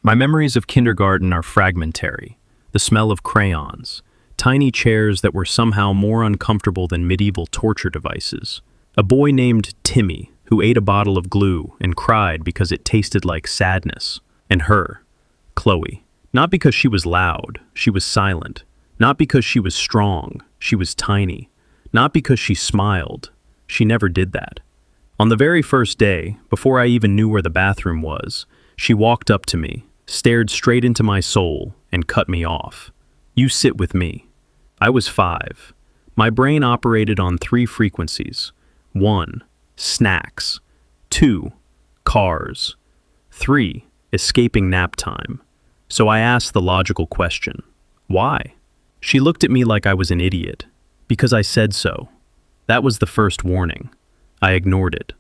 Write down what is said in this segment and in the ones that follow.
My memories of kindergarten are fragmentary. The smell of crayons, tiny chairs that were somehow more uncomfortable than medieval torture devices. A boy named Timmy who ate a bottle of glue and cried because it tasted like sadness. And her, Chloe. Not because she was loud, she was silent. Not because she was strong, she was tiny. Not because she smiled, she never did that. On the very first day, before I even knew where the bathroom was, she walked up to me, stared straight into my soul, and cut me off. You sit with me. I was 5. My brain operated on 3 frequencies. 1. Snacks. 2. Cars. 3. Escaping nap time. So I asked the logical question. Why? She looked at me like I was an idiot. Because I said so. That was the first warning. I ignored it.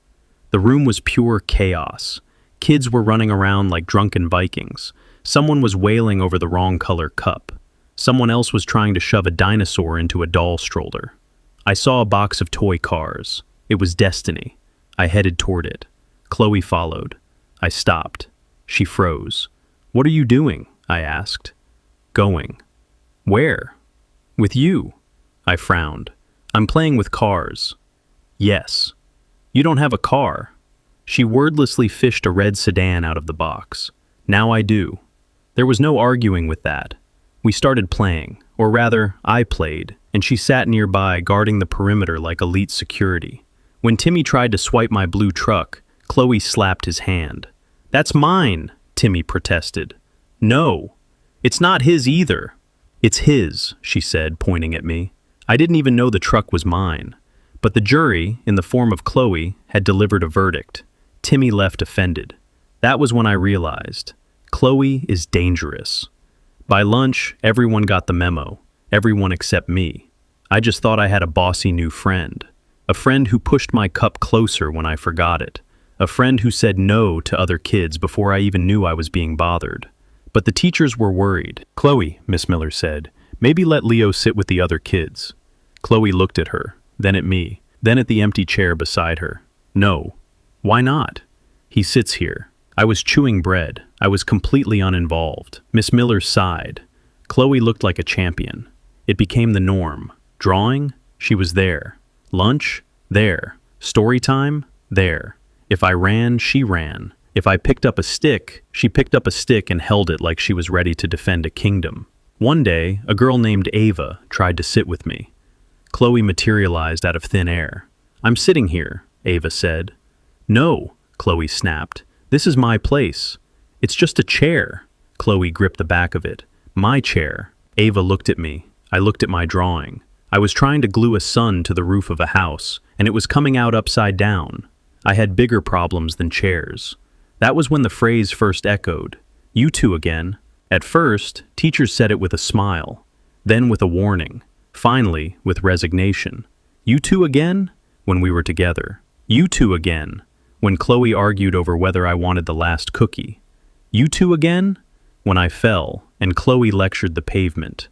The room was pure chaos. Kids were running around like drunken Vikings. Someone was wailing over the wrong color cup. Someone else was trying to shove a dinosaur into a doll stroller. I saw a box of toy cars. It was destiny. I headed toward it. Chloe followed. I stopped. She froze. "What are you doing?" I asked. "Going." "Where?" "With you." I frowned. "I'm playing with cars." "Yes." "You don't have a car." She wordlessly fished a red sedan out of the box. "Now I do." There was no arguing with that. We started playing, or rather, I played, and she sat nearby guarding the perimeter like elite security. When Timmy tried to swipe my blue truck, Chloe slapped his hand. "That's mine," Timmy protested. "No, it's not his either." "It's his," she said, pointing at me. I didn't even know the truck was mine. But the jury, in the form of Chloe, had delivered a verdict. Timmy left offended. That was when I realized, Chloe is dangerous. By lunch, everyone got the memo. Everyone except me. I just thought I had a bossy new friend. A friend who pushed my cup closer when I forgot it. A friend who said no to other kids before I even knew I was being bothered. But the teachers were worried. "Chloe," Miss Miller said, "maybe let Leo sit with the other kids." Chloe looked at her, then at me, then at the empty chair beside her. "No." "Why not?" "He sits here." I was chewing bread. I was completely uninvolved. Miss Miller sighed. Chloe looked like a champion. It became the norm. Drawing? She was there. Lunch? There. Story time? There. If I ran, she ran. If I picked up a stick, she picked up a stick and held it like she was ready to defend a kingdom. One day, a girl named Ava tried to sit with me. Chloe materialized out of thin air. "I'm sitting here," Ava said. "No," Chloe snapped. "This is my place." "It's just a chair." Chloe gripped the back of it. "My chair." Ava looked at me. I looked at my drawing. I was trying to glue a sun to the roof of a house, and it was coming out upside down. I had bigger problems than chairs. That was when the phrase first echoed. "You two again." At first, teachers said it with a smile, then with a warning, finally with resignation. "You two again?" when we were together. "You two again?" when Chloe argued over whether I wanted the last cookie. "You two again?" when I fell, and Chloe lectured the pavement.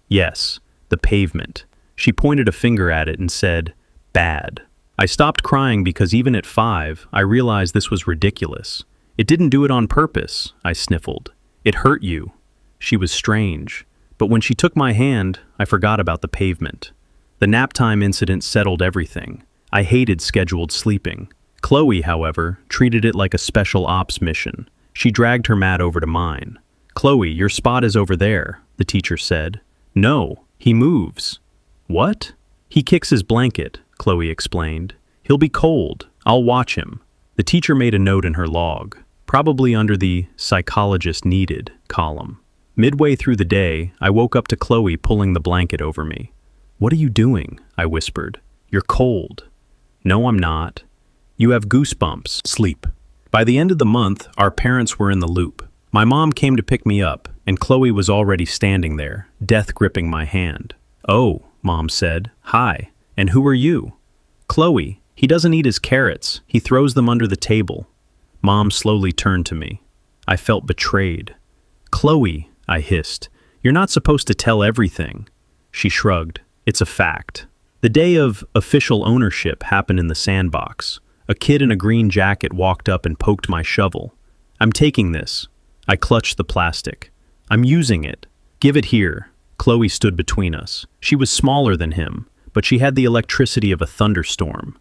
Yes, the pavement. She pointed a finger at it and said, "Bad." I stopped crying because even at 5, I realized this was ridiculous. "It didn't do it on purpose," I sniffled. "It hurt you." She was strange. But when she took my hand, I forgot about the pavement. The nap time incident settled everything. I hated scheduled sleeping. Chloe, however, treated it like a special ops mission. She dragged her mat over to mine. "Chloe, your spot is over there," the teacher said. "No, he moves." "What?" "He kicks his blanket," Chloe explained. "He'll be cold. I'll watch him." The teacher made a note in her log, probably under the "psychologist needed" column. Midway through the day, I woke up to Chloe pulling the blanket over me. "What are you doing?" I whispered. "You're cold." "No, I'm not." "You have goosebumps. Sleep." By the end of the month, our parents were in the loop. My mom came to pick me up, and Chloe was already standing there, death gripping my hand. "Oh," Mom said. "Hi. And who are you?" "Chloe. He doesn't eat his carrots. He throws them under the table." Mom slowly turned to me. I felt betrayed. "Chloe," I hissed, "you're not supposed to tell everything." She shrugged. "It's a fact." The day of official ownership happened in the sandbox. A kid in a green jacket walked up and poked my shovel. "I'm taking this." I clutched the plastic. I'm using it. Give it here. Chloe stood between us. She was smaller than him, but she had the electricity of a thunderstorm.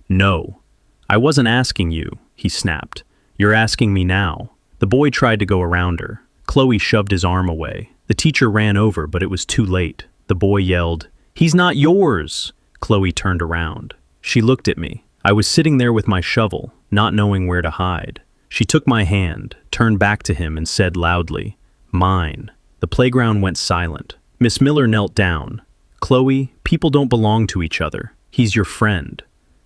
No. I wasn't asking you, he snapped. You're asking me now. The boy tried to go around her. Chloe shoved his arm away. The teacher ran over, but it was too late. The boy yelled, "He's not yours!" Chloe turned around. She looked at me. I was sitting there with my shovel, not knowing where to hide. She took my hand, turned back to him, and said loudly, "Mine." The playground went silent. Miss Miller knelt down. "Chloe, people don't belong to each other. He's your friend."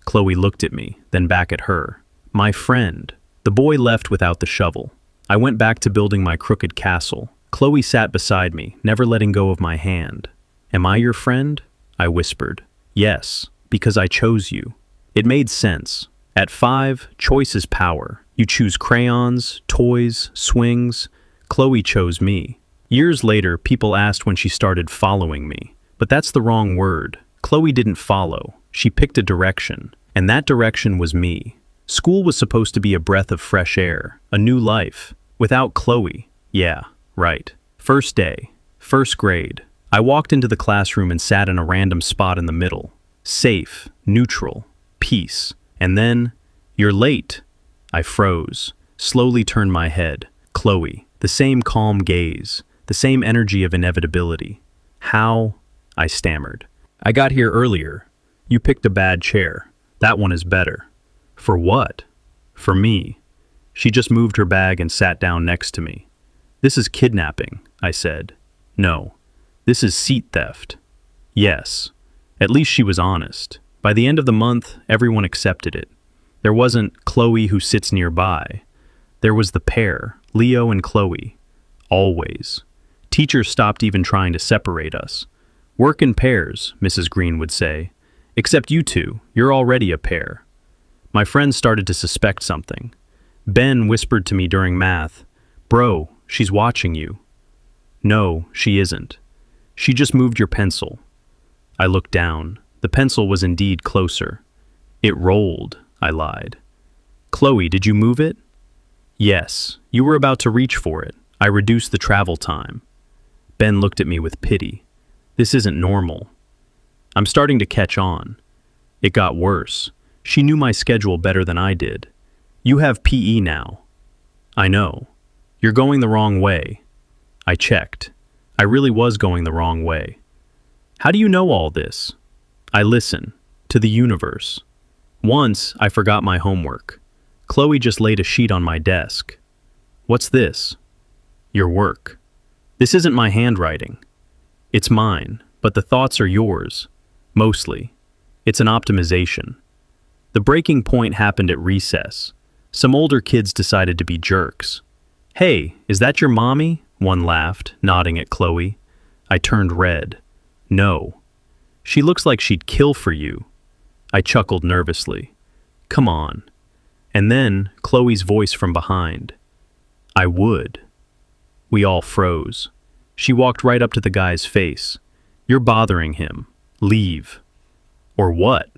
Chloe looked at me, then back at her. "My friend." The boy left without the shovel. I went back to building my crooked castle. Chloe sat beside me, never letting go of my hand. "Am I your friend?" I whispered. "Yes, because I chose you." It made sense. At 5, choice is power. You choose crayons, toys, swings. Chloe chose me. Years later, people asked when she started following me. But that's the wrong word. Chloe didn't follow. She picked a direction. And that direction was me. School was supposed to be a breath of fresh air, a new life. Without Chloe. Yeah, right. First day. First grade. I walked into the classroom and sat in a random spot in the middle. Safe, neutral, peace. And then, "You're late." I froze, slowly turned my head. Chloe, the same calm gaze, the same energy of inevitability. "How?" I stammered. "I got here earlier. You picked a bad chair. That one is better." "For what?" "For me." She just moved her bag and sat down next to me. "This is kidnapping," I said. "No. This is seat theft." "Yes." At least she was honest. By the end of the month, everyone accepted it. There wasn't Chloe who sits nearby. There was the pair, Leo and Chloe. Always. Teachers stopped even trying to separate us. "Work in pairs," Mrs. Green would say. "Except you two, you're already a pair." My friends started to suspect something. Ben whispered to me during math, "Bro, she's watching you." "No, she isn't. She just moved your pencil." I looked down. The pencil was indeed closer. "It rolled," I lied. "Chloe, did you move it?" "Yes, you were about to reach for it. I reduced the travel time." Ben looked at me with pity. "This isn't normal." I'm starting to catch on. It got worse. She knew my schedule better than I did. "You have PE now." "I know. You're going the wrong way." I checked. I really was going the wrong way. "How do you know all this?" I listen. To the universe. Once, I forgot my homework. Chloe just laid a sheet on my desk. "What's this?" "Your work." "This isn't my handwriting." "It's mine, but the thoughts are yours. Mostly. It's an optimization." The breaking point happened at recess. Some older kids decided to be jerks. "Hey, is that your mommy?" One laughed, nodding at Chloe. I turned red. "No. She looks like she'd kill for you." I chuckled nervously. "Come on." And then Chloe's voice from behind. "I would." We all froze. She walked right up to the guy's face. "You're bothering him. Leave." "Or what?"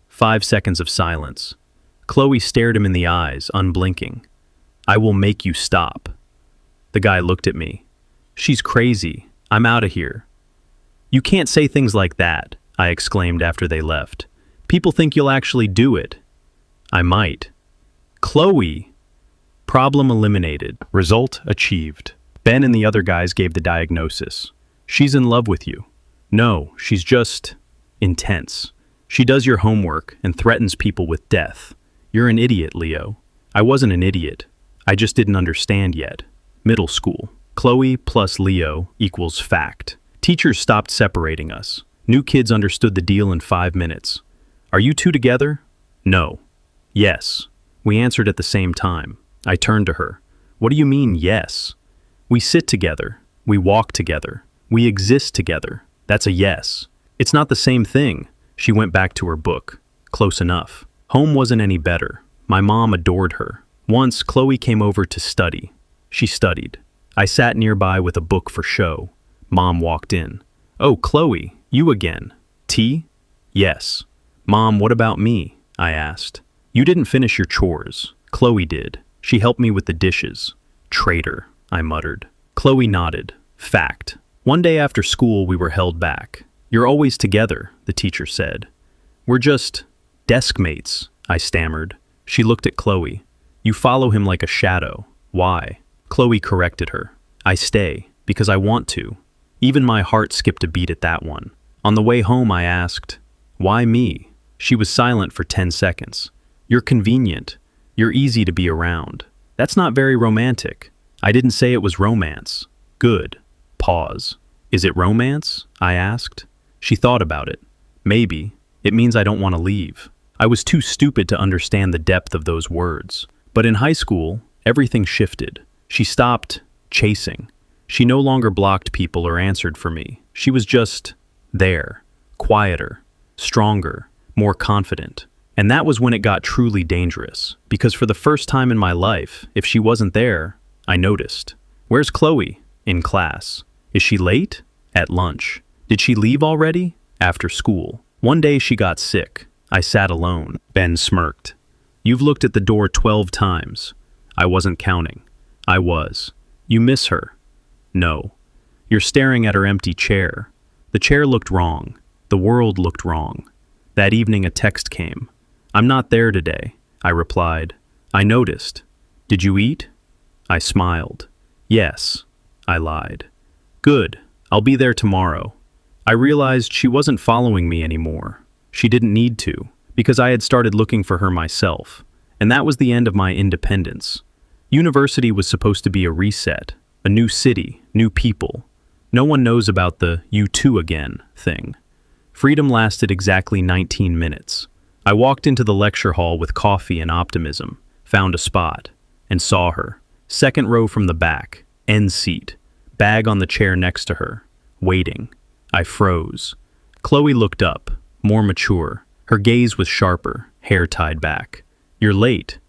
5 seconds of silence. Chloe stared him in the eyes, unblinking. "I will make you stop." The guy looked at me. "She's crazy. I'm out of here." "You can't say things like that," I exclaimed after they left. "People think you'll actually do it." "I might." "Chloe!" Problem eliminated. Result achieved. Ben and the other guys gave the diagnosis. "She's in love with you." "No, she's just intense. She does your homework and threatens people with death." "You're an idiot, Leo." I wasn't an idiot. I just didn't understand yet. Middle school. Chloe plus Leo equals fact. Teachers stopped separating us. New kids understood the deal in 5 minutes. "Are you two together?" "No." "Yes." We answered at the same time. I turned to her. "What do you mean, yes?" "We sit together. We walk together. We exist together. That's a yes." "It's not the same thing." She went back to her book. Close enough. Home wasn't any better. My mom adored her. Once, Chloe came over to study. She studied. I sat nearby with a book for show. Mom walked in. "Oh, Chloe, you again. Tea?" "Yes." "Mom, what about me?" I asked. "You didn't finish your chores." Chloe did. She helped me with the dishes. Traitor, I muttered. Chloe nodded. Fact. One day after school, we were held back. You're always together, the teacher said. We're just desk mates, I stammered. She looked at Chloe. You follow him like a shadow. Why? Chloe corrected her. I stay, because I want to. Even my heart skipped a beat at that one. On the way home, I asked, why me? She was silent for 10 seconds. You're convenient. You're easy to be around. That's not very romantic. I didn't say it was romance. Good. Pause. Is it romance? I asked. She thought about it. Maybe. It means I don't want to leave. I was too stupid to understand the depth of those words. But in high school, everything shifted. She stopped chasing. She no longer blocked people or answered for me. She was just there, quieter, stronger, more confident. And that was when it got truly dangerous, because for the first time in my life, if she wasn't there, I noticed. Where's Chloe? In class. Is she late? At lunch. Did she leave already? After school. One day she got sick. I sat alone. Ben smirked. You've looked at the door 12 times. I wasn't counting. I was. You miss her. No. You're staring at her empty chair. The chair looked wrong. The world looked wrong. That evening a text came. I'm not there today, I replied. I noticed. Did you eat? I smiled. Yes, I lied. Good, I'll be there tomorrow. I realized she wasn't following me anymore. She didn't need to, because I had started looking for her myself. And that was the end of my independence. University was supposed to be a reset, a new city, new people. No one knows about the "you too again" thing. Freedom lasted exactly 19 minutes. I walked into the lecture hall with coffee and optimism, found a spot, and saw her. Second row from the back, end seat, bag on the chair next to her, waiting. I froze. Chloe looked up, more mature. Her gaze was sharper, hair tied back. You're late.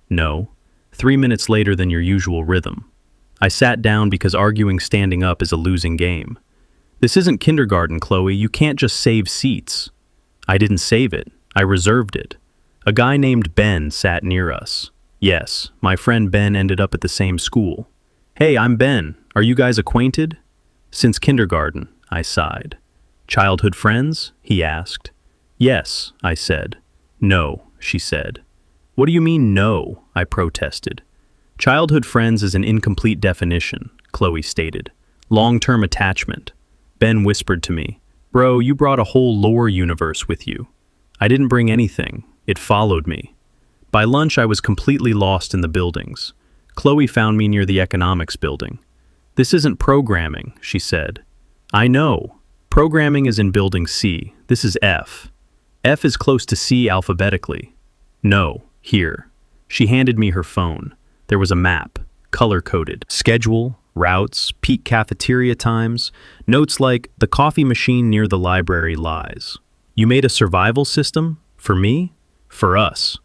No. 3 minutes later than your usual rhythm. I sat down because arguing standing up is a losing game. This isn't kindergarten, Chloe. You can't just save seats. I didn't save it. I reserved it. A guy named Ben sat near us. Yes, my friend Ben ended up at the same school. Hey, I'm Ben. Are you guys acquainted? Since kindergarten, I sighed. Childhood friends? He asked. Yes, I said. No, she said. What do you mean no? I protested. Childhood friends is an incomplete definition, Chloe stated. Long-term attachment. Ben whispered to me, Bro, you brought a whole lore universe with you. I didn't bring anything. It followed me. By lunch, I was completely lost in the buildings. Chloe found me near the economics building. This isn't programming, she said. I know. Programming is in building C. This is F. F is close to C alphabetically. No, here. She handed me her phone. There was a map, color-coded. Schedule, routes, peak cafeteria times, notes like, the coffee machine near the library lies. You made a survival system? For me? For us.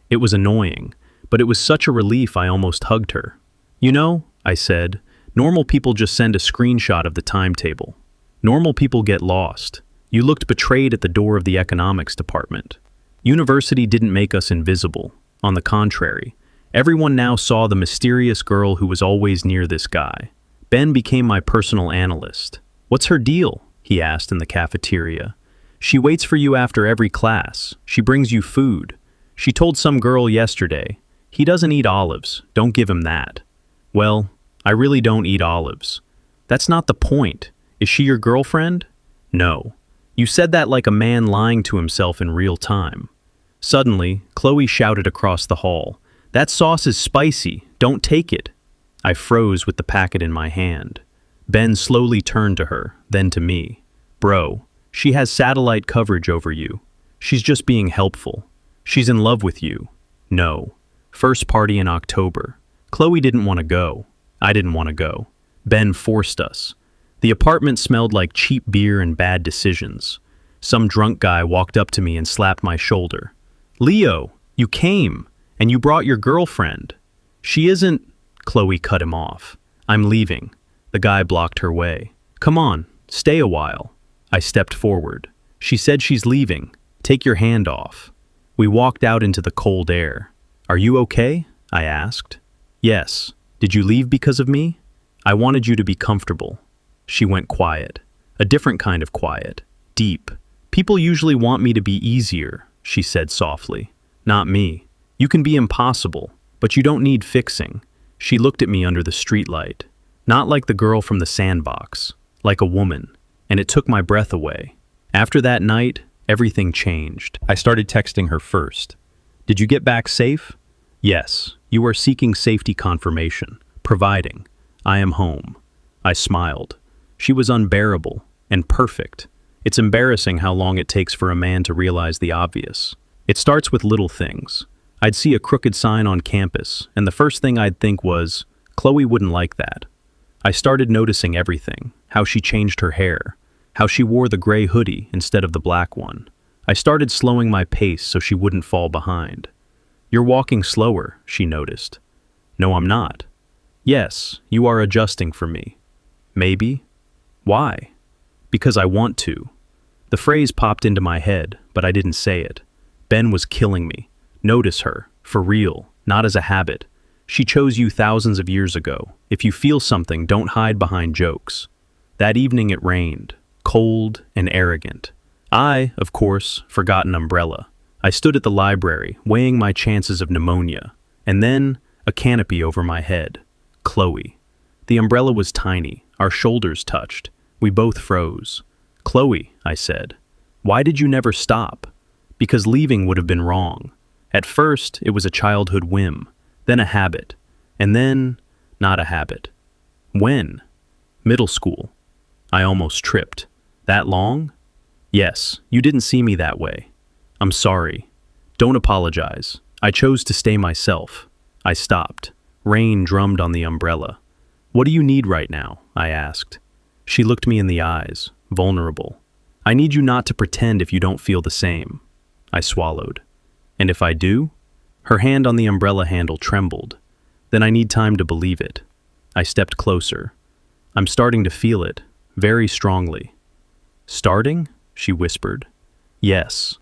It was annoying, but it was such a relief I almost hugged her. You know, I said, normal people just send a screenshot of the timetable. Normal people get lost. You looked betrayed at the door of the economics department. University didn't make us invisible. On the contrary, everyone now saw the mysterious girl who was always near this guy. Ben became my personal analyst. What's her deal? He asked in the cafeteria. She waits for you after every class. She brings you food. She told some girl yesterday, he doesn't eat olives, don't give him that. Well, I really don't eat olives. That's not the point. Is she your girlfriend? No. You said that like a man lying to himself in real time. Suddenly, Chloe shouted across the hall, That sauce is spicy, don't take it. I froze with the packet in my hand. Ben slowly turned to her, then to me. Bro, she has satellite coverage over you. She's just being helpful. She's in love with you. No. First party in October. Chloe didn't want to go. I didn't want to go. Ben forced us. The apartment smelled like cheap beer and bad decisions. Some drunk guy walked up to me and slapped my shoulder. Leo, you came, and you brought your girlfriend. She isn't... Chloe cut him off. I'm leaving. The guy blocked her way. Come on, stay a while. I stepped forward. She said she's leaving. Take your hand off. We walked out into the cold air. Are you okay? I asked. Yes. Did you leave because of me? I wanted you to be comfortable. She went quiet. A different kind of quiet. Deep. People usually want me to be easier, she said softly. Not me. You can be impossible, but you don't need fixing. She looked at me under the streetlight. Not like the girl from the sandbox. Like a woman. And it took my breath away. After that night, everything changed. I started texting her first. Did you get back safe? Yes. You are seeking safety confirmation. Providing. I am home. I smiled. She was unbearable and perfect. It's embarrassing how long it takes for a man to realize the obvious. It starts with little things. I'd see a crooked sign on campus, and the first thing I'd think was, Chloe wouldn't like that. I started noticing everything, how she changed her hair, how she wore the gray hoodie instead of the black one. I started slowing my pace so she wouldn't fall behind. You're walking slower, she noticed. No, I'm not. Yes, you are adjusting for me. Maybe. Why? Because I want to. The phrase popped into my head, but I didn't say it. Ben was killing me. Notice her, for real, not as a habit. She chose you thousands of years ago. If you feel something, don't hide behind jokes. That evening it rained, cold and arrogant. I, of course, forgot an umbrella. I stood at the library, weighing my chances of pneumonia. And then, a canopy over my head. Chloe. The umbrella was tiny. Our shoulders touched. We both froze. Chloe, I said, why did you never stop? Because leaving would have been wrong. At first, it was a childhood whim, then a habit, and then not a habit. When? Middle school. I almost tripped. That long? Yes, you didn't see me that way. I'm sorry. Don't apologize. I chose to stay myself. I stopped. Rain drummed on the umbrella. What do you need right now? I asked. She looked me in the eyes, vulnerable. I need you not to pretend if you don't feel the same. I swallowed. And if I do? Her hand on the umbrella handle trembled. Then I need time to believe it. I stepped closer. I'm starting to feel it, very strongly. Starting? She whispered. Yes.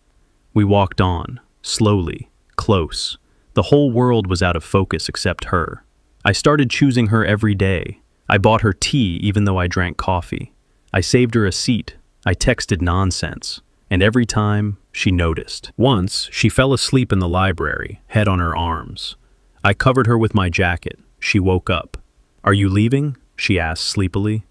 We walked on, slowly, close. The whole world was out of focus except her. I started choosing her every day. I bought her tea even though I drank coffee. I saved her a seat. I texted nonsense. And every time, she noticed. Once, she fell asleep in the library, head on her arms. I covered her with my jacket. She woke up. Are you leaving? She asked sleepily.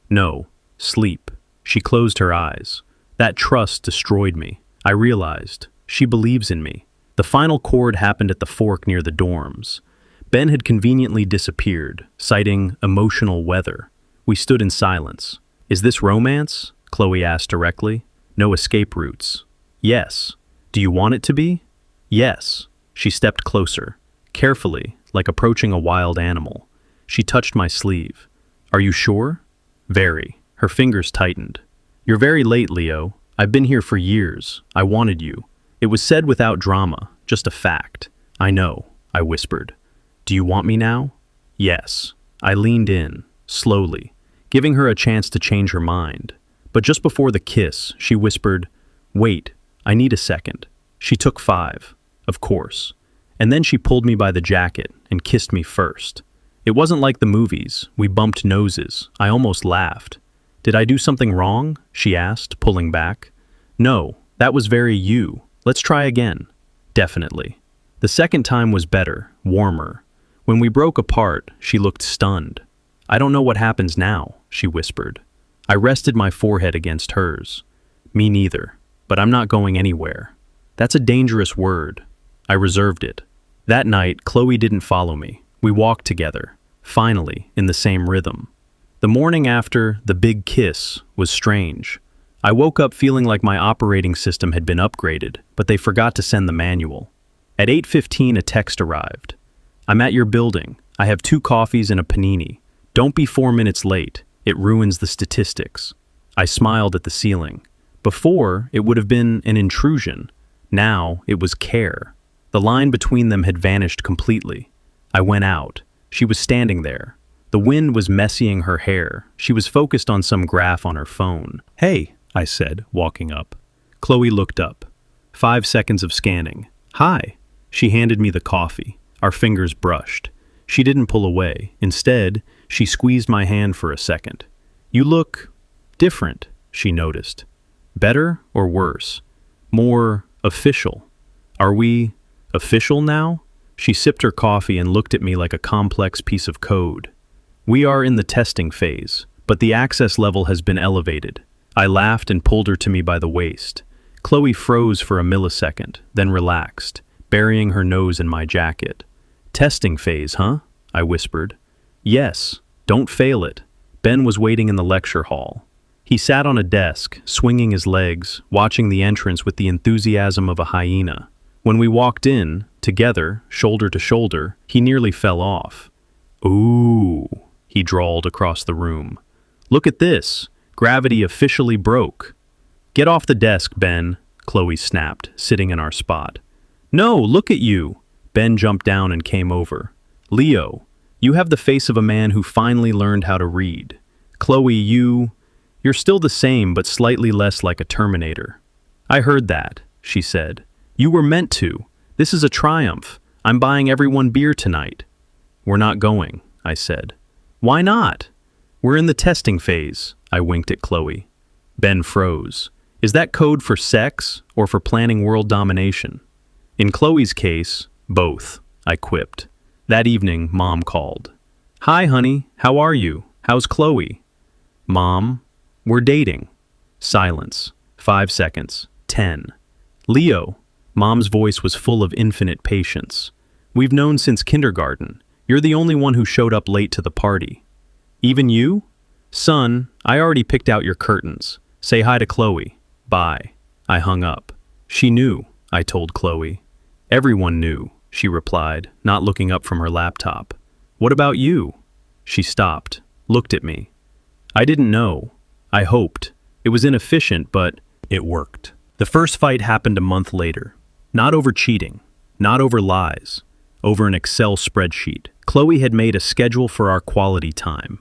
No, sleep. She closed her eyes. That trust destroyed me. I realized. She believes in me. The final chord happened at the fork near the dorms. Ben had conveniently disappeared, citing emotional weather. We stood in silence. Is this romance? Chloe asked directly. No escape routes. Yes. Do you want it to be? Yes. She stepped closer, carefully, like approaching a wild animal. She touched my sleeve. Are you sure? Very. Her fingers tightened. You're very late, Leo. I've been here for years. I wanted you. It was said without drama, just a fact. I know, I whispered. Do you want me now? Yes. I leaned in, slowly, giving her a chance to change her mind. But just before the kiss, she whispered, wait, I need a second. She took 5, of course. And then she pulled me by the jacket and kissed me first. It wasn't like the movies. We bumped noses. I almost laughed. Did I do something wrong? She asked, pulling back. No, that was very you. Let's try again. Definitely. The second time was better, warmer. When we broke apart, she looked stunned. I don't know what happens now, she whispered. I rested my forehead against hers. Me neither, but I'm not going anywhere. That's a dangerous word. I reserved it. That night, Chloe didn't follow me. We walked together, finally, in the same rhythm. The morning after, the big kiss, was strange. I woke up feeling like my operating system had been upgraded, but they forgot to send the manual. At 8:15, a text arrived. I'm at your building. I have 2 coffees and a panini. Don't be 4 minutes late. It ruins the statistics. I smiled at the ceiling. Before, it would have been an intrusion. Now, it was care. The line between them had vanished completely. I went out. She was standing there. The wind was messying her hair. She was focused on some graph on her phone. Hey, I said, walking up. Chloe looked up. 5 seconds of scanning. Hi. She handed me the coffee. Our fingers brushed. She didn't pull away. Instead, she squeezed my hand for a second. "You look different," she noticed. "Better or worse? More official. Are we official now?" She sipped her coffee and looked at me like a complex piece of code. "We are in the testing phase, but the access level has been elevated." I laughed and pulled her to me by the waist. Chloe froze for a millisecond, then relaxed, burying her nose in my jacket. "Testing phase, huh?" I whispered. "Yes, don't fail it." Ben was waiting in the lecture hall. He sat on a desk, swinging his legs, watching the entrance with the enthusiasm of a hyena. When we walked in, together, shoulder to shoulder, he nearly fell off. "Ooh," he drawled across the room. "Look at this. Gravity officially broke." "Get off the desk, Ben," Chloe snapped, sitting in our spot. "No, look at you." Ben jumped down and came over. "Leo, you have the face of a man who finally learned how to read. Chloe, you're still the same, but slightly less like a Terminator." "I heard that," she said. "You were meant to. This is a triumph. I'm buying everyone beer tonight." "We're not going," I said. "Why not?" "We're in the testing phase," I winked at Chloe. Ben froze. "Is that code for sex or for planning world domination?" "In Chloe's case, both," I quipped. That evening, Mom called. "Hi, honey. How are you? How's Chloe?" "Mom, we're dating." Silence. 5 seconds. 10. "Leo." Mom's voice was full of infinite patience. "We've known since kindergarten. You're the only one who showed up late to the party." "Even you?" "Son, I already picked out your curtains. Say hi to Chloe. Bye." I hung up. "She knew," I told Chloe. "Everyone knew," she replied, not looking up from her laptop. "What about you?" She stopped, looked at me. "I didn't know. I hoped. It was inefficient, but it worked." The first fight happened a month later. Not over cheating, not over lies, over an Excel spreadsheet. Chloe had made a schedule for our quality time.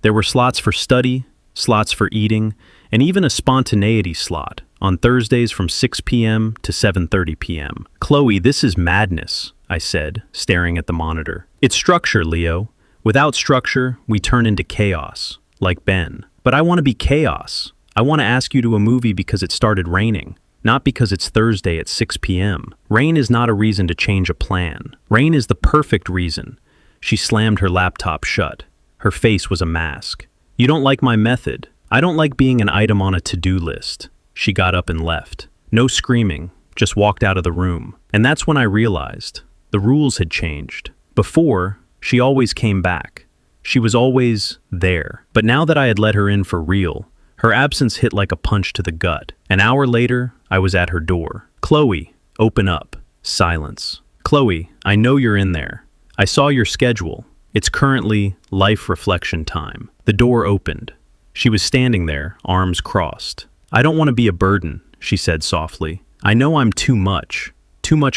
There were slots for study, slots for eating, and even a spontaneity slot on Thursdays from 6 p.m. to 7:30 p.m. "Chloe, this is madness," I said, staring at the monitor. "It's structure, Leo. Without structure, we turn into chaos, like Ben. But I want to be chaos. I want to ask you to a movie because it started raining, not because it's Thursday at 6 p.m. Rain is not a reason to change a plan. Rain is the perfect reason." She slammed her laptop shut. Her face was a mask. "You don't like my method. I don't like being an item on a to-do list." She got up and left. No screaming, just walked out of the room. And that's when I realized the rules had changed. Before, she always came back. She was always there. But now that I had let her in for real, her absence hit like a punch to the gut. An hour later, I was at her door. "Chloe, open up." Silence. "Chloe, I know you're in there. I saw your schedule. It's currently life reflection time." The door opened. She was standing there, arms crossed. "I don't want to be a burden," she said softly. "I know I'm too much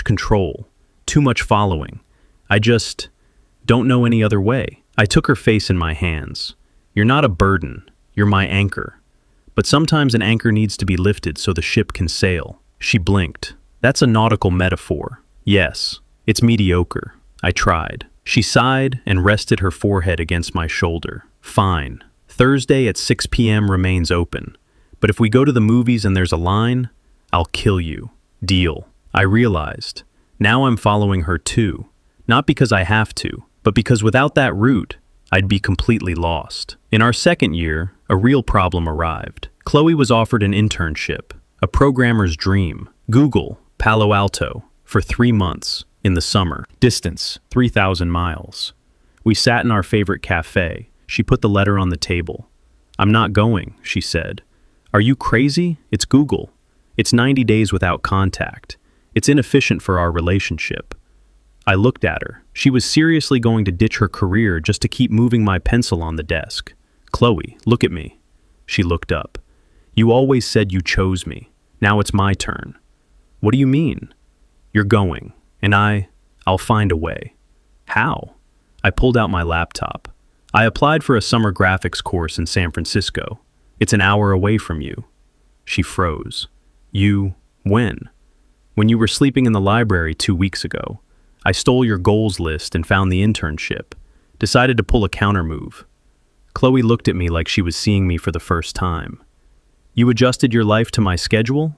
control, too much following. I just don't know any other way." I took her face in my hands. "You're not a burden. You're my anchor. But sometimes an anchor needs to be lifted so the ship can sail." She blinked. "That's a nautical metaphor." "Yes, it's mediocre." I tried. She sighed and rested her forehead against my shoulder. "Fine. Thursday at 6 p.m. remains open. But if we go to the movies and there's a line, I'll kill you." Deal. I realized. Now I'm following her too. Not because I have to, but because without that route, I'd be completely lost. In our second year, a real problem arrived. Chloe was offered an internship, a programmer's dream. Google, Palo Alto, for 3 months, in the summer. Distance, 3,000 miles. We sat in our favorite cafe. She put the letter on the table. "I'm not going," she said. "Are you crazy? It's Google. It's 90 days without contact. It's inefficient for our relationship." I looked at her. She was seriously going to ditch her career just to keep moving my pencil on the desk. "Chloe, look at me." She looked up. "You always said you chose me. Now it's my turn." "What do you mean?" "You're going, and I'll find a way." "How?" I pulled out my laptop. "I applied for a summer graphics course in San Francisco. It's an hour away from you." She froze. "You, when?" "When you were sleeping in the library 2 weeks ago. I stole your goals list and found the internship. Decided to pull a counter move. Chloe looked at me like she was seeing me for the first time. You adjusted your life to my schedule?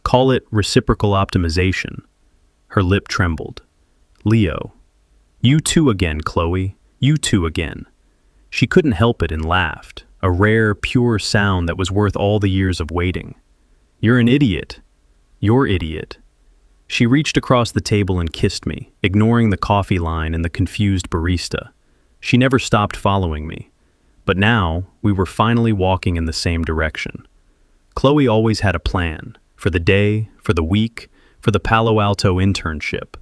Call it reciprocal optimization. Her lip trembled. Leo. You too again, Chloe. You too again. She couldn't help it and laughed, a rare, pure sound that was worth all the years of waiting. You're an idiot. You're idiot. She reached across the table and kissed me, ignoring the coffee line and the confused barista. She never stopped following me. But now, we were finally walking in the same direction. Chloe always had a plan, for the day, for the week, for the Palo Alto internship.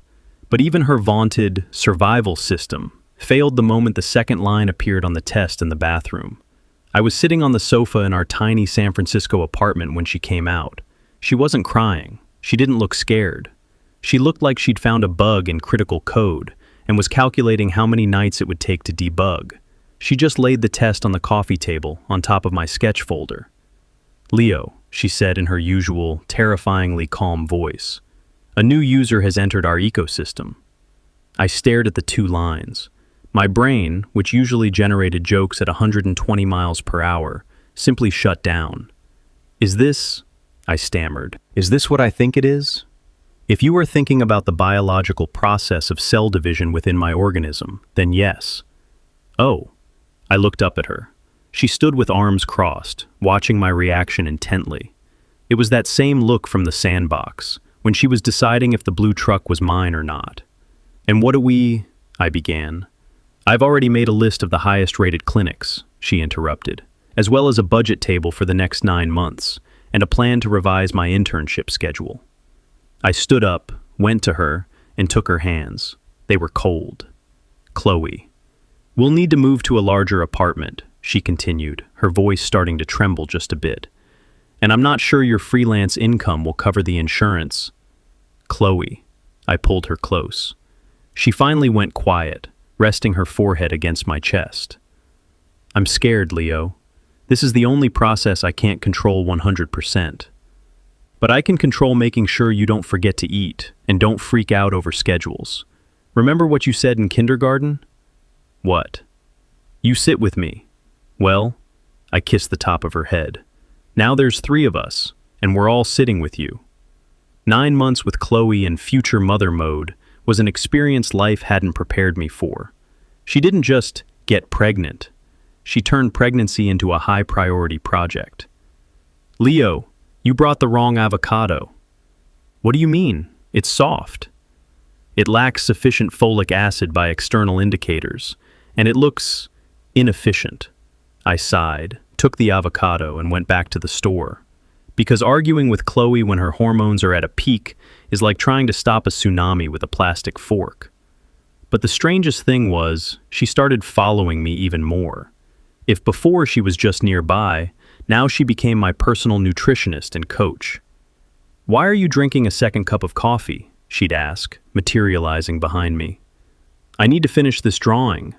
But even her vaunted survival system failed the moment the second line appeared on the test in the bathroom. I was sitting on the sofa in our tiny San Francisco apartment when she came out. She wasn't crying. She didn't look scared. She looked like she'd found a bug in critical code and was calculating how many nights it would take to debug. She just laid the test on the coffee table on top of my sketch folder. Leo, she said in her usual, terrifyingly calm voice. A new user has entered our ecosystem. I stared at the two lines. My brain, which usually generated jokes at 120 miles per hour, simply shut down. Is this, I stammered, is this what I think it is? If you are thinking about the biological process of cell division within my organism, then yes. Oh, I looked up at her. She stood with arms crossed, watching my reaction intently. It was that same look from the sandbox, when she was deciding if the blue truck was mine or not. And what do we, I began. I've already made a list of the highest-rated clinics, she interrupted, as well as a budget table for the next 9 months, and a plan to revise my internship schedule. I stood up, went to her, and took her hands. They were cold. Chloe. We'll need to move to a larger apartment, she continued, her voice starting to tremble just a bit. And I'm not sure your freelance income will cover the insurance. Chloe. I pulled her close. She finally went quiet, resting her forehead against my chest. I'm scared, Leo. This is the only process I can't control 100%. But I can control making sure you don't forget to eat and don't freak out over schedules. Remember what you said in kindergarten? What? You sit with me. Well, I kissed the top of her head. Now there's 3 of us, and we're all sitting with you. 9 months with Chloe in future mother mode was an experience life hadn't prepared me for. She didn't just get pregnant. She turned pregnancy into a high-priority project. Leo, you brought the wrong avocado. What do you mean? It's soft. It lacks sufficient folic acid by external indicators, and it looks inefficient. I sighed, took the avocado, and went back to the store. Because arguing with Chloe when her hormones are at a peak is like trying to stop a tsunami with a plastic fork. But the strangest thing was, she started following me even more. If before she was just nearby, now she became my personal nutritionist and coach. Why are you drinking a second cup of coffee? She'd ask, materializing behind me. I need to finish this drawing.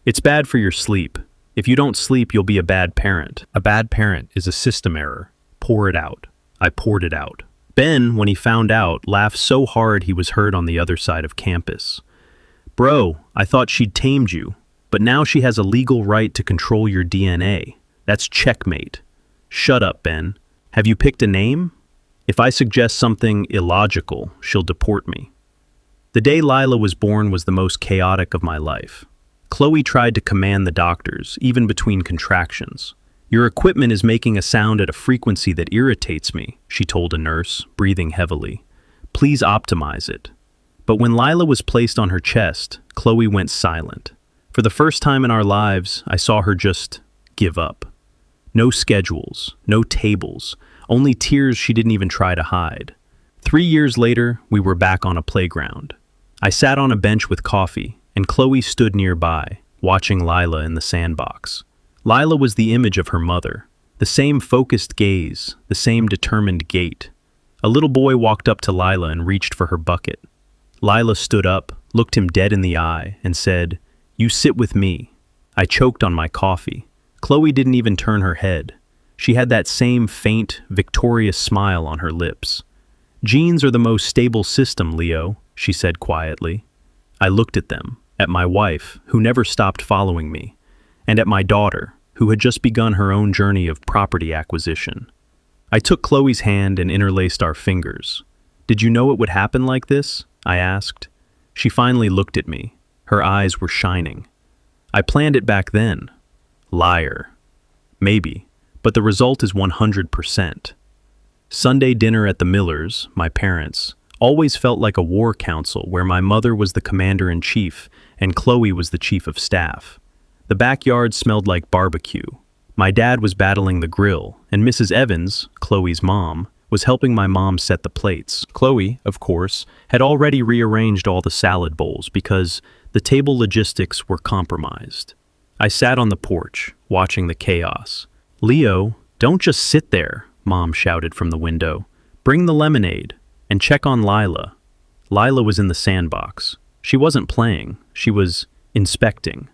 It's bad for your sleep. If you don't sleep, you'll be a bad parent. A bad parent is a system error. Pour it out. I poured it out. Ben, when he found out, laughed so hard he was heard on the other side of campus. Bro, I thought she'd tamed you, but now she has a legal right to control your DNA. That's checkmate. Shut up, Ben. Have you picked a name? If I suggest something illogical, she'll deport me. The day Lila was born was the most chaotic of my life. Chloe tried to command the doctors, even between contractions. Your equipment is making a sound at a frequency that irritates me, she told a nurse, breathing heavily. Please optimize it. But when Lila was placed on her chest, Chloe went silent. For the first time in our lives, I saw her just give up. No schedules, no tables, only tears she didn't even try to hide. 3 years later, we were back on a playground. I sat on a bench with coffee, and Chloe stood nearby, watching Lila in the sandbox. Lila was the image of her mother, the same focused gaze, the same determined gait. A little boy walked up to Lila and reached for her bucket. Lila stood up, looked him dead in the eye, and said, "You sit with me." I choked on my coffee. Chloe didn't even turn her head. She had that same faint, victorious smile on her lips. Genes are the most stable system, Leo. she said quietly. I looked at them, at my wife, who never stopped following me, and at my daughter, who had just begun her own journey of property acquisition. I took Chloe's hand and interlaced our fingers. Did you know it would happen like this? I asked. She finally looked at me. Her eyes were shining. I planned it back then. Liar. Maybe, but the result is 100%. Sunday dinner at the Millers, my parents, always felt like a war council where my mother was the commander-in-chief and Chloe was the chief of staff. The backyard smelled like barbecue. My dad was battling the grill, and Mrs. Evans, Chloe's mom, was helping my mom set the plates. Chloe, of course, had already rearranged all the salad bowls because the table logistics were compromised. I sat on the porch, watching the chaos. Leo, don't just sit there, Mom shouted from the window. Bring the lemonade, and check on Lila. Lila was in the sandbox. She wasn't playing, she was inspecting.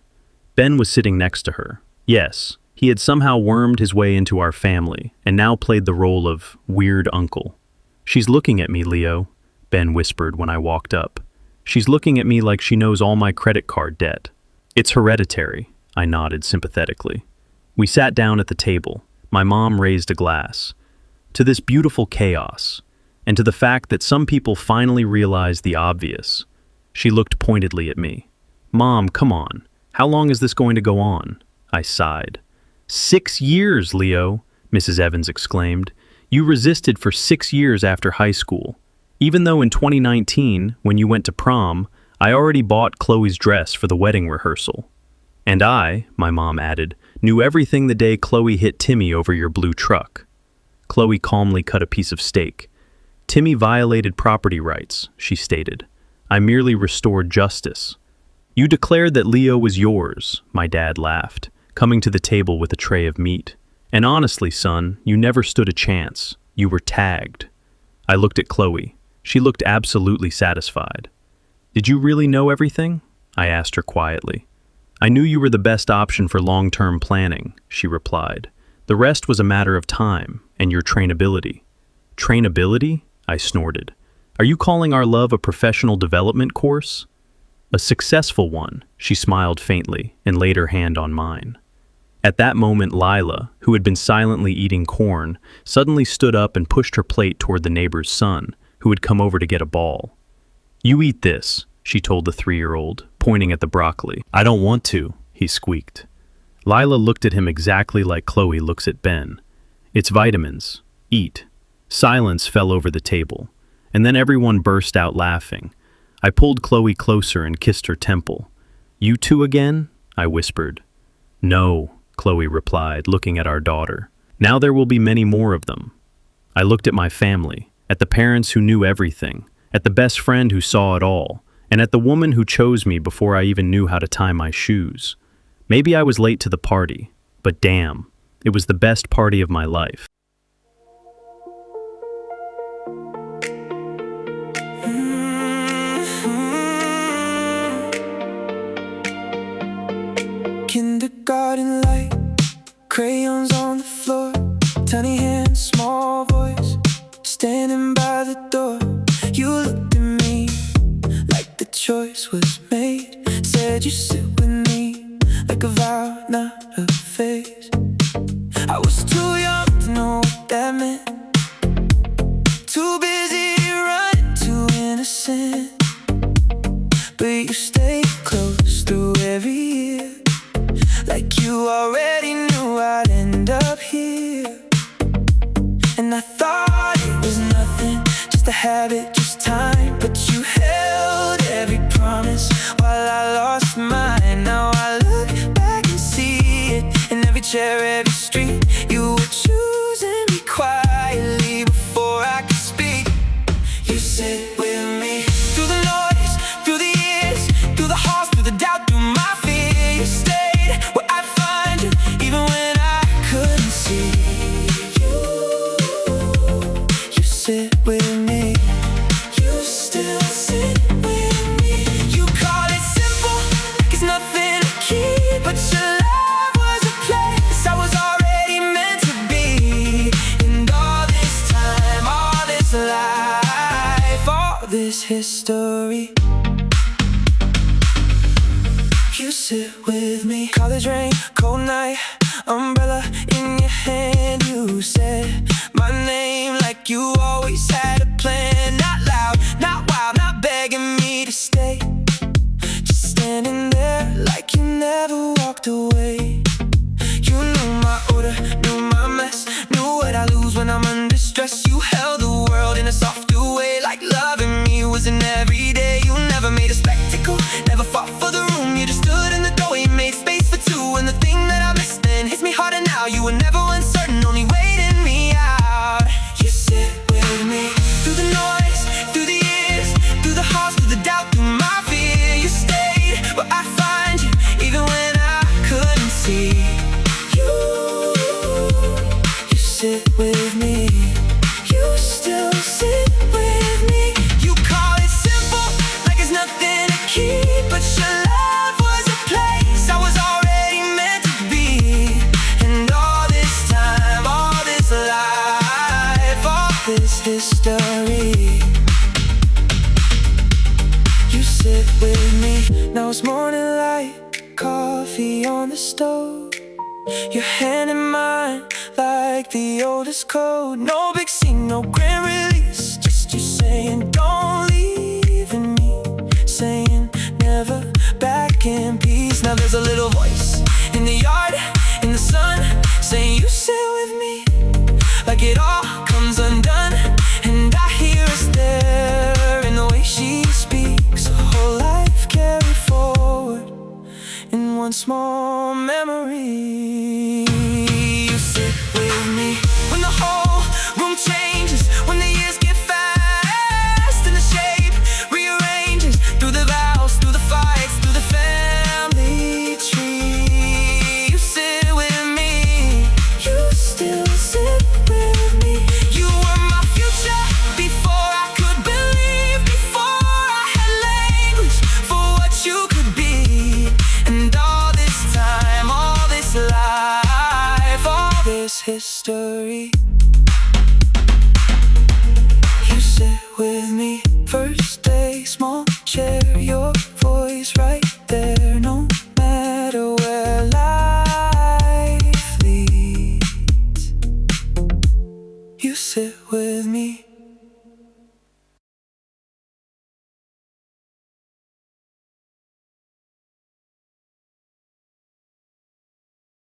Ben was sitting next to her. Yes, he had somehow wormed his way into our family, and now played the role of weird uncle. She's looking at me, Leo, Ben whispered when I walked up. She's looking at me like she knows all my credit card debt. It's hereditary, I nodded sympathetically. We sat down at the table. My mom raised a glass. To this beautiful chaos, and to the fact that some people finally realized the obvious. She looked pointedly at me. Mom, come on. How long is this going to go on? I sighed. 6 years, Leo, Mrs. Evans exclaimed. You resisted for 6 years after high school. Even though in 2019, when you went to prom, I already bought Chloe's dress for the wedding rehearsal. And I, my mom added, knew everything the day Chloe hit Timmy over your blue truck. Chloe calmly cut a piece of steak. Timmy violated property rights, she stated. I merely restored justice. You declared that Leo was yours, my dad laughed, coming to the table with a tray of meat. And honestly, son, you never stood a chance. You were tagged. I looked at Chloe. She looked absolutely satisfied. Did you really know everything? I asked her quietly. I knew you were the best option for long-term planning, she replied. The rest was a matter of time and your trainability. Trainability? I snorted. Are you calling our love a professional development course? A successful one, she smiled faintly and laid her hand on mine. At that moment, Lila, who had been silently eating corn, suddenly stood up and pushed her plate toward the neighbor's son, who had come over to get a ball. You eat this, she told the 3-year-old, pointing at the broccoli. I don't want to, he squeaked. Lila looked at him exactly like Chloe looks at Ben. It's vitamins. Eat. Silence fell over the table, and then everyone burst out laughing. I pulled Chloe closer and kissed her temple. You two again? I whispered. No, Chloe replied, looking at our daughter. Now there will be many more of them. I looked at my family, at the parents who knew everything, at the best friend who saw it all, and at the woman who chose me before I even knew how to tie my shoes. Maybe I was late to the party, but damn, it was the best party of my life. Kindergarten light, crayons on the floor, tiny hands, small voice, standing by the door. You looked at me like the choice was made. Said you sit with me like a vow, not a phase. I was too young to know what that meant. Too busy running, too innocent. But you stayed close through every year, like you already knew I'd end up here. And I thought it was nothing, just a habit, just time. But you held every promise while I lost mine. Now I look back and see it in every chair, every street. You were choosing me quietly before I could speak. You sit with me through the noise, through the years, through the halls, through the doubt, through my fear. You stayed where I find you, even when I couldn't see you. You sit with me. You still sit with me. You call it simple, 'cause nothing to keep, but your love was a place I was already meant to be. history. You sit with me. College rain, cold night, umbrella in your hand. You said my name like you always had a plan. Not loud, not wild, not begging me to stay. Just standing there like you never walked away. You knew my order, knew my mess, knew what I lose when I'm under stress. You held the world in a softer way, like loving me was an everyday. You never made a spectacle, never fought for the room. You just stood in the doorway, made space for two. And the thing that I missed then hits me harder now. You were never uncertain, only waiting me out. You sit with me through the noise, through the years, through the hearts, through the doubt, through my fear. You stayed where I find you, even when I couldn't see. You sit with me. You still sit with me. You call it simple, like it's nothing to keep, but your love was a place I was already meant to be. And all this time, all this life, all this history. You sit with me. Now it's morning light, coffee on the stove, your hand in mine like the oldest code. No big scene, no grand release, just you saying don't leave, and me saying never, back in peace. Now there's a little voice in the yard, in the sun, saying you sit with me, like it all comes undone. And I hear us there in the way she speaks. A whole life carried forward in one small memory. You sit with me when the whole room changes, when the years get fast and the shape rearranges, through the vows, through the fights, through the family tree. You sit with me. You still sit with me. You were my future before I could believe, before I had language for what you could be. And all this time, all this life, all this history. You sit with me. First day, small chair, your voice right there, no matter where life leads. You sit with me.